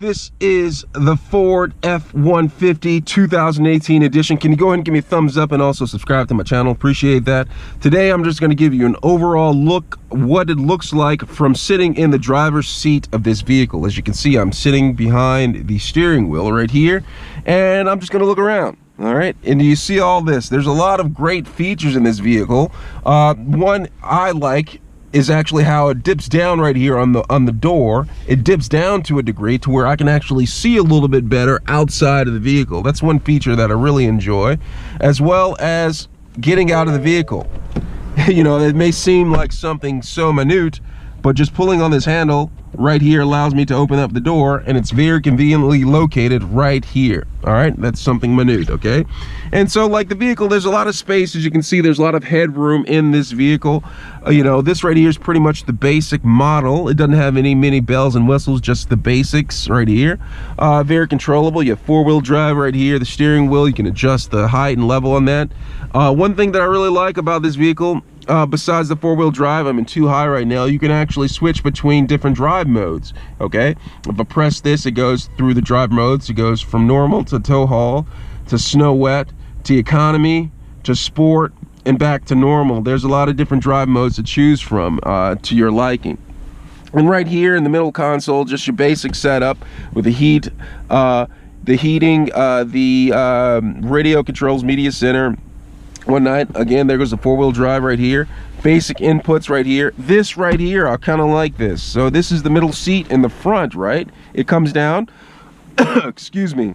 This is the Ford F-150 2018 edition. Can you go ahead and give me a thumbs up and also subscribe to my channel? Appreciate that. Today I'm just going to give you an overall look what it looks like from sitting in the driver's seat of this vehicle. As you can see, I'm sitting behind the steering wheel right here, and I'm just going to look around. All right, and you see all this. There's a lot of great features in this vehicle. One I like is actually how it dips down right here on the door. It dips down to a degree to where I can actually see a little bit better outside of the vehicle. That's one feature that I really enjoy, as well as getting out of the vehicle. You know, it may seem like something so minute, but just pulling on this handle right here allows me to open up the door, and it's very conveniently located right here. All right, that's something minute, okay? And so, like the vehicle, there's a lot of space. As you can see, there's a lot of headroom in this vehicle. You know, this right here is pretty much the basic model. It doesn't have any mini bells and whistles, just the basics right here. Very controllable. You have four-wheel drive right here. The steering wheel, you can adjust the height and level on that. One thing that I really like about this vehicle, besides the four-wheel drive, I'm in 2 high right now, you can actually switch between different drive modes, okay? If I press this, it goes through the drive modes. It goes from normal to tow haul to snow wet to economy to sport and back to normal. There's a lot of different drive modes to choose from to your liking. And right here in the middle console, just your basic setup with the heat, the heating, the radio controls, media center, whatnot. Again, there goes the four-wheel drive right here. Basic inputs right here. This right here, I kind of like this. So this is the middle seat in the front, right? It comes down. Excuse me.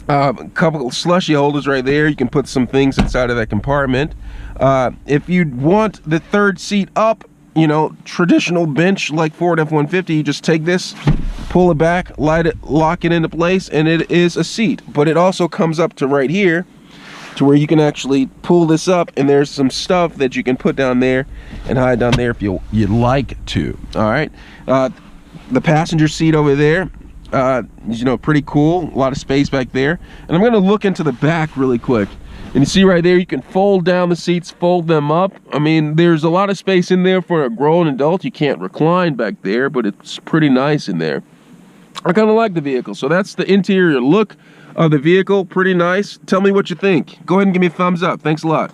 A couple of slushy holders right there. You can put some things inside of that compartment. If you want the third seat up, you know, traditional bench like Ford F-150, you just take this, pull it back, light it, lock it into place, and it is a seat. But it also comes up to right here, to where you can actually pull this up, and there's some stuff that you can put down there and hide down there if you'd like to. All right, the passenger seat over there, you know, pretty cool. A lot of space back there. And I'm going to look into the back really quick, and you see right there, you can fold down the seats, fold them up. I mean, there's a lot of space in there for a grown adult. You can't recline back there, but it's pretty nice in there. I kind of like the vehicle. So that's the interior look of the vehicle. Pretty nice. Tell me what you think. Go ahead and give me a thumbs up. Thanks a lot.